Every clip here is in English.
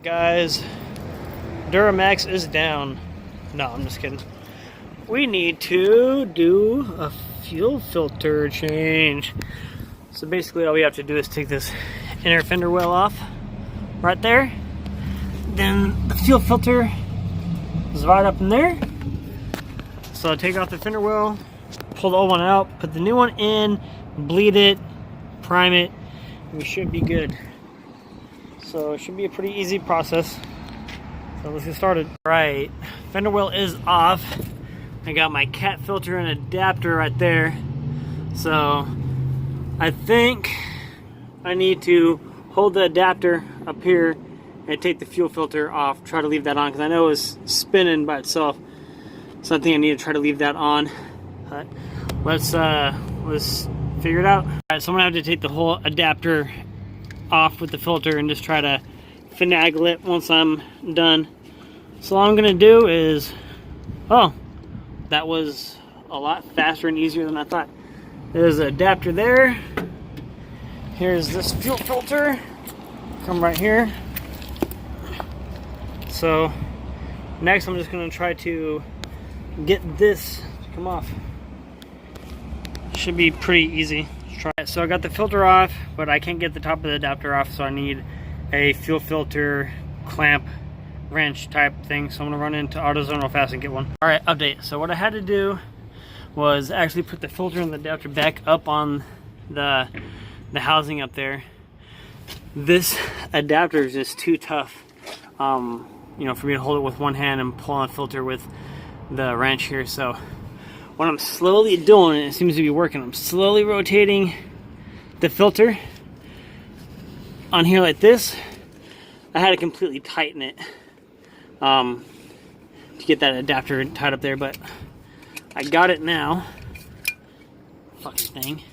Guys, Duramax is down. No, I'm just kidding. We need to do a fuel filter change. So basically all we have to do is take this inner fender well off right there. Then the fuel filter is right up in there. So take off the fender well, pull the old one out, put the new one in, bleed it, prime it, and we should be good. So it should be a pretty easy process. So let's get started. Alright, fender well is off. I got my cat filter and adapter right there. So I think I need to hold the adapter up here and take the fuel filter off. Try to leave that on because I know it's spinning by itself. So I think I need to try to leave that on. But let's figure it out. Alright, so I'm gonna have to take the whole adapter off with the filter and just try to finagle it once I'm done. So all I'm gonna do is, oh, that was a lot faster and easier than I thought. There's an adapter there. Here's this fuel filter. Come right here. So next I'm just gonna try to get this to come off. Should be pretty easy. Let's try it. So I got the filter off, but I can't get the top of the adapter off, so I need a fuel filter clamp wrench type thing. So I'm gonna run into AutoZone real fast and get one. All right, update. So what I had to do was actually put the filter and the adapter back up on the housing up there. This adapter is just too tough, you know, for me to hold it with one hand and pull on the filter with the wrench here. So what I'm slowly doing, and it seems to be working, I'm slowly rotating the filter on here like this. I had to completely tighten it to get that adapter tied up there, but I got it now. Fucking thing.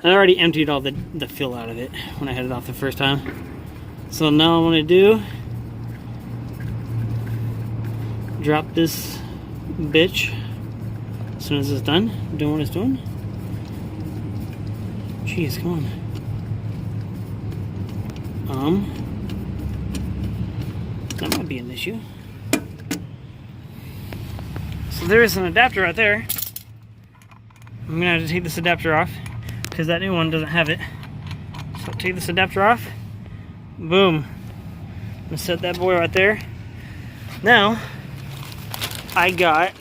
And I already emptied all the fill out of it when I had it off the first time. So now I'm gonna do, drop this bitch as soon as it's done doing what it's doing. Jeez, come on. That might be an issue. So there is an adapter right there. I'm gonna have to take this adapter off because that new one doesn't have it. So take this adapter off. Boom. I'm gonna set that boy right there. Now I got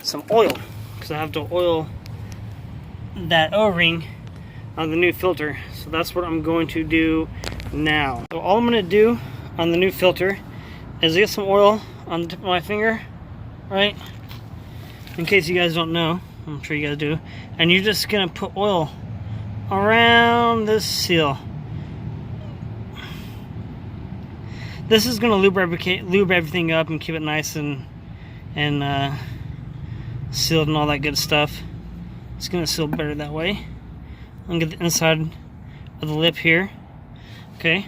some oil because I have to oil that O-ring on the new filter. So that's what I'm going to do now. So all I'm going to do on the new filter is get some oil on the tip of my finger, right? In case you guys don't know, I'm sure you guys do. And you're just going to put oil around this seal. This is going to lube everything up and keep it nice and sealed and all that good stuff. It's going to seal better that way. I'm going to get the inside of the lip here. Okay.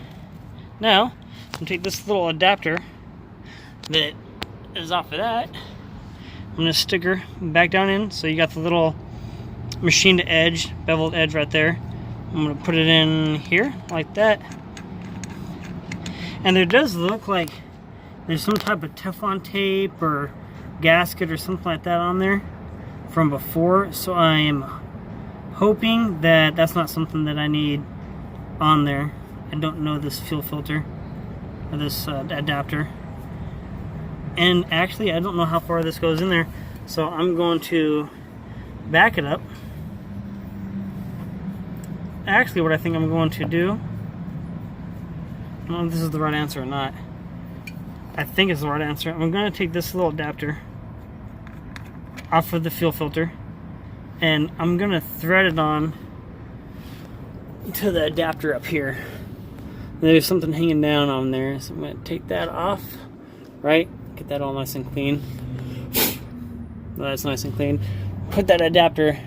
Now, I'm going to take this little adapter that is off of that. I'm going to stick her back down in. So you got the little machined edge, beveled edge right there. I'm going to put it in here like that. And there does look like there's some type of Teflon tape or gasket or something like that on there from before. So I am hoping that that's not something that I need on there. I don't know this fuel filter or this adapter. And actually I don't know how far this goes in there. So I'm going to back it up. Actually what I think I'm going to do, I don't know if this is the right answer or not. I think it's the right answer. I'm going to take this little adapter off of the fuel filter and I'm going to thread it on to the adapter up here. There's something hanging down on there, so I'm going to take that off, right? Get that all nice and clean. That's nice and clean. Put that adapter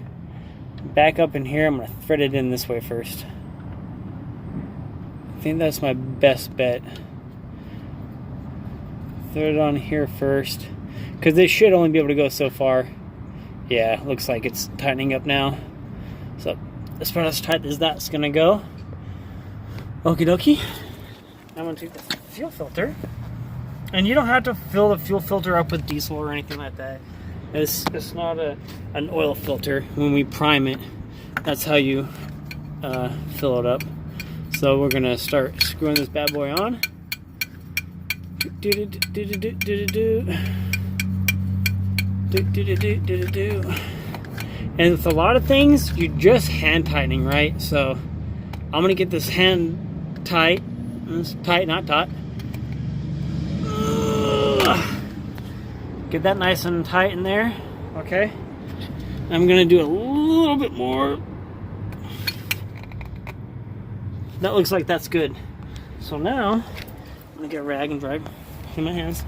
back up in here. I'm going to thread it in this way first. I think that's my best bet. Thread it on here first, because they should only be able to go so far. Yeah, looks like it's tightening up now. So as far as tight as that's gonna go. Okie dokie. I'm going to take the fuel filter. And you don't have to fill the fuel filter up with diesel or anything like that. It's not an oil filter. When we prime it, that's how you fill it up. So we're going to start screwing this bad boy on. And with a lot of things, you're just hand tightening, right? So I'm gonna get this hand tight. It's tight, not taut. Get that nice and tight in there. Okay. I'm gonna do a little bit more. That looks like that's good. So now I'm gonna get a rag and dry in my hands.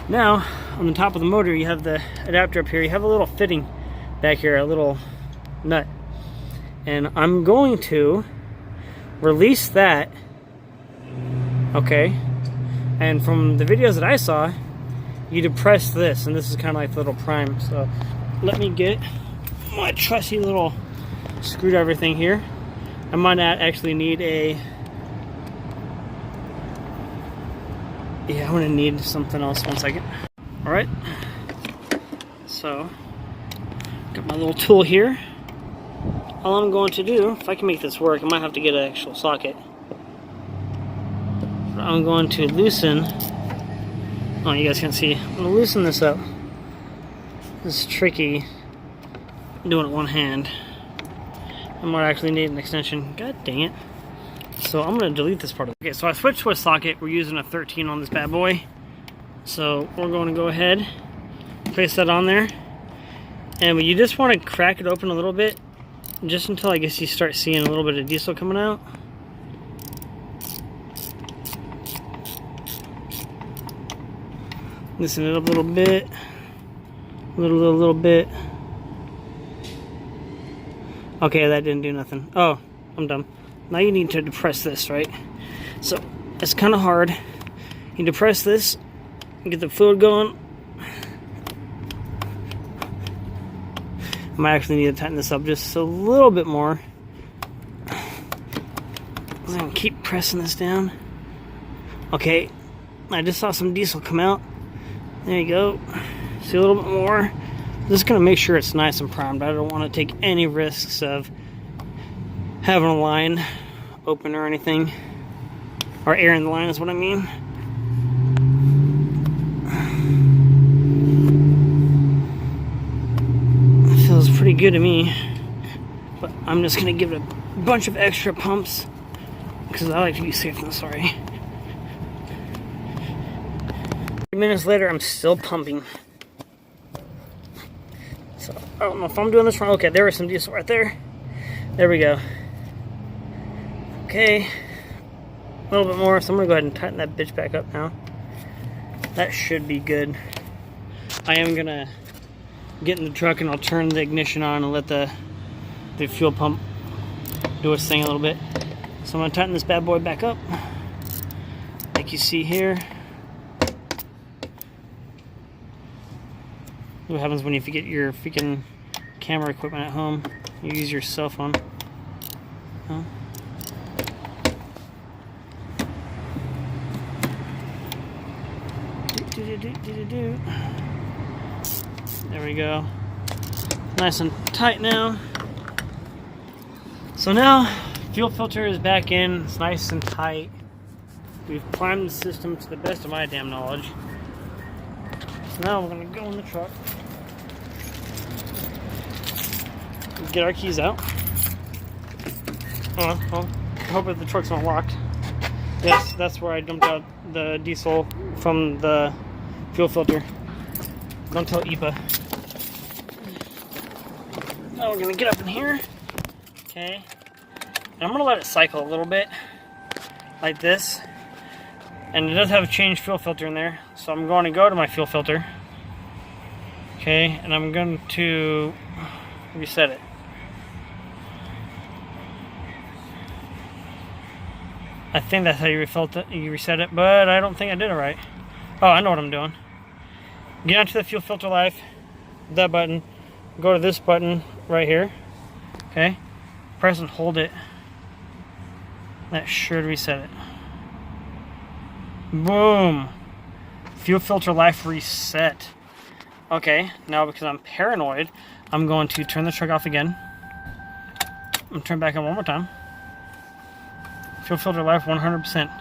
Now on the top of the motor, you have the adapter up here. You have a little fitting back here, a little nut, and I'm going to release that. Okay, and from the videos that I saw, you depress this, and this is kind of like the little prime. So let me get my trusty little screwdriver thing here. I might not actually need a, yeah, I'm gonna need something else. 1 second. All right, so got my little tool here. All I'm going to do, if I can make this work, I might have to get an actual socket. I'm going to loosen, oh, you guys can't see, I'm going to loosen this up. This is tricky, doing it one hand. I might actually need an extension. God dang it. So I'm going to delete this part of it. Okay, so I switched to a socket. We're using a 13 on this bad boy. So we're going to go ahead, place that on there. And you just want to crack it open a little bit, just until I guess you start seeing a little bit of diesel coming out. Loosen it up a little bit, a little bit. Okay, that didn't do nothing. Oh, I'm done. Now you need to depress this, right? So it's kind of hard. You depress this, get the fluid going. I might actually need to tighten this up just a little bit more. I'm gonna keep pressing this down. Okay, I just saw some diesel come out. There you go. See a little bit more. Just gonna make sure it's nice and primed. I don't want to take any risks of having a line open or anything, or air in the line is what I mean. It feels pretty good to me, but I'm just gonna give it a bunch of extra pumps because I like to be safe than sorry. 3 minutes later, I'm still pumping. So I don't know if I'm doing this wrong. Okay, there was some diesel right there. There we go. Okay, a little bit more. So I'm gonna go ahead and tighten that bitch back up now. That should be good. I am gonna get in the truck and I'll turn the ignition on and let the fuel pump do its thing a little bit. So I'm gonna tighten this bad boy back up, like you see here. What happens when you forget your freaking camera equipment at home? You use your cell phone. Huh? There we go. Nice and tight now. So now, fuel filter is back in. It's nice and tight. We've primed the system to the best of my damn knowledge. So now we're gonna go in the truck. Get our keys out. Oh, well, I hope that the truck's not locked. Yes, that's where I dumped out the diesel from the fuel filter. Don't tell IPA. Now we're gonna get up in here. Okay. And I'm gonna let it cycle a little bit, like this. And it does have a changed fuel filter in there. So I'm going to go to my fuel filter. Okay, and I'm going to reset it. I think that's how you reset it, but I don't think I did it right. Oh, I know what I'm doing. Get onto the fuel filter life, that button, go to this button right here, okay? Press and hold it. That should reset it. Boom. Fuel filter life reset. Okay, now because I'm paranoid, I'm going to turn the truck off again. I'm going to turn it back on one more time. Fuel filter life 100%.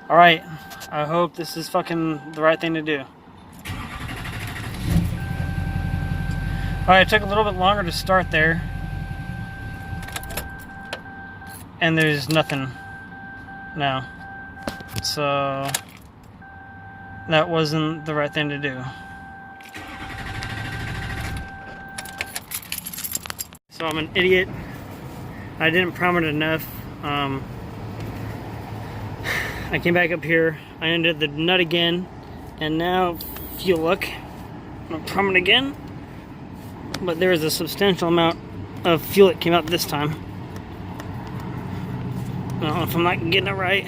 Alright, I hope this is fucking the right thing to do. Alright, it took a little bit longer to start there. And there's nothing now. So that wasn't the right thing to do. So I'm an idiot. I didn't prime it enough. I came back up here, I undid the nut again, and now if you look, I'm gonna prime it again, but there is a substantial amount of fuel that came out this time. I don't know if I'm not getting it right,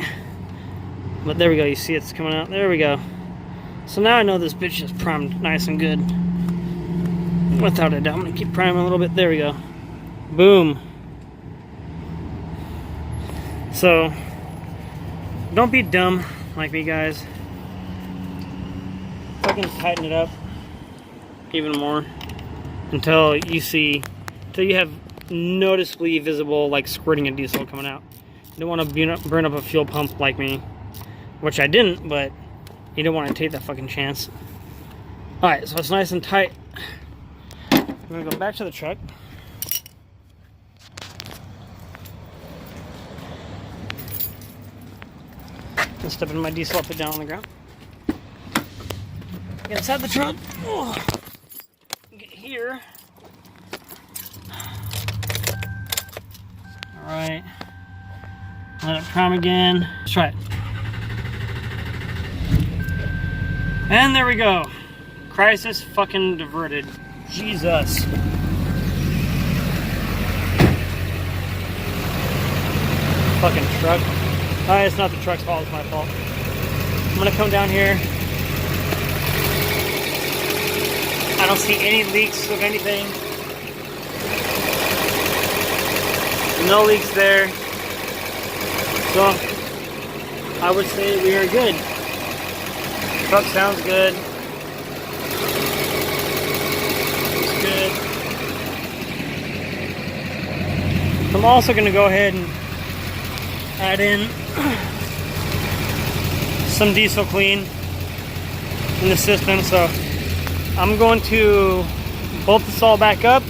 but there we go. You see it's coming out. There we go. So now I know this bitch is primed nice and good. Without a doubt, I'm gonna keep priming a little bit. There we go. Boom. So don't be dumb like me, guys. Fucking tighten it up even more until you have noticeably visible like squirting of diesel coming out. You don't want to burn up a fuel pump like me, which I didn't, but you don't want to take that fucking chance. Alright, so it's nice and tight. I'm going to go back to the truck. And step in my diesel, put it down on the ground. Get inside the truck. Oh. Get here. Alright. Let it prime again. Let's try it. And there we go. Crisis fucking diverted. Jesus. Fucking truck. It's not the truck's fault, it's my fault. I'm gonna come down here. I don't see any leaks of anything. No leaks there. So, I would say we are good. Truck sounds good. Looks good. I'm also gonna go ahead and add in some diesel clean in the system. So I'm going to bolt this all back up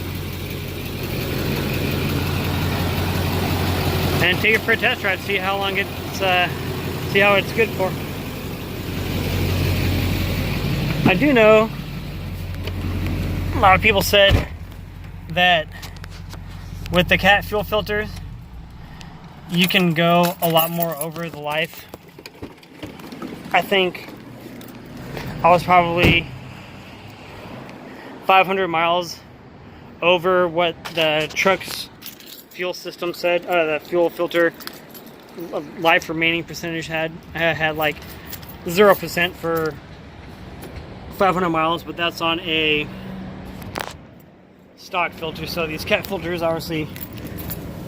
and take it for a test ride, see how long see how it's good for. I do know a lot of people said that with the Cat fuel filters you can go a lot more over the life. I think I was probably 500 miles over what the truck's fuel system said. The fuel filter life remaining percentage had. I had like 0% for 500 miles, but that's on a stock filter. So these Cat filters obviously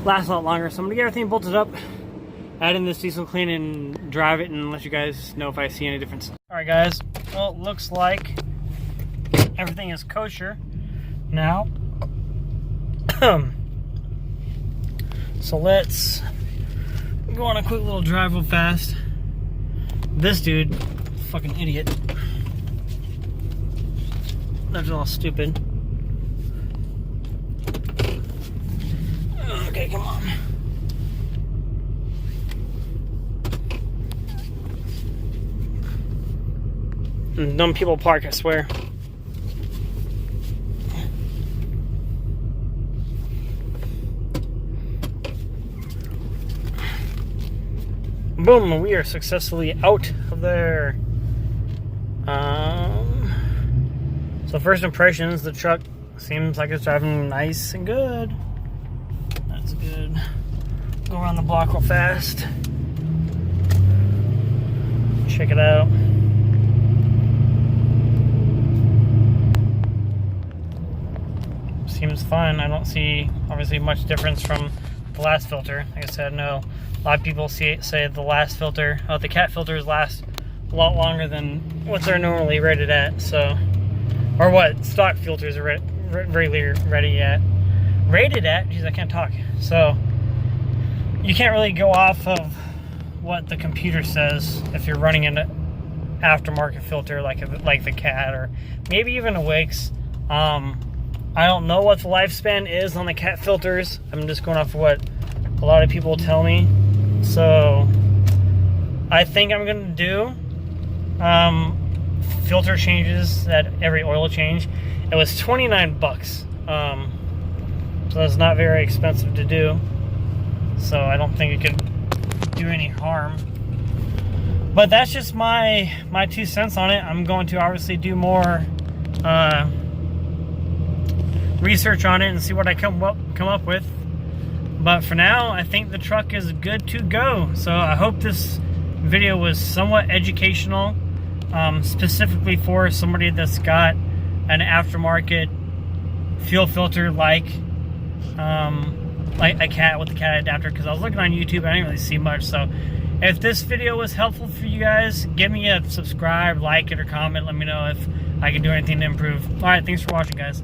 last a lot longer. So I'm gonna get everything bolted up, add in this diesel clean, and drive it and let you guys know if I see any difference. Alright guys, well, it looks like everything is kosher now. So let's go on a quick little drive real fast. This dude, fucking idiot. That's all stupid. Okay, come on. And dumb people park, I swear. Boom, we are successfully out of there. So first impressions, the truck seems like it's driving nice and good. That's good. Go around the block real fast. Check it out. Seems fine. I don't see obviously much difference from the last filter. Like I said, no. A lot of people say the last filter, the Cat filters last a lot longer than what they're normally rated at. So, or what stock filters are regularly rated at. Geez, I can't talk. So you can't really go off of what the computer says if you're running an aftermarket filter like the Cat or maybe even a Wix. I don't know what the lifespan is on the Cat filters. I'm just going off of what a lot of people tell me. So I think I'm going to do filter changes at every oil change. It was 29 bucks. So that's not very expensive to do. So I don't think it could do any harm. But that's just my 2 cents on it. I'm going to obviously do more research on it and see what I come up with. But for now, I think the truck is good to go. So I hope this video was somewhat educational, specifically for somebody that's got an aftermarket fuel filter like a Cat with the Cat adapter, because I was looking on YouTube, I didn't really see much. So if this video was helpful for you guys, give me a subscribe, like it, or comment. Let me know if I can do anything to improve. All right, thanks for watching, guys.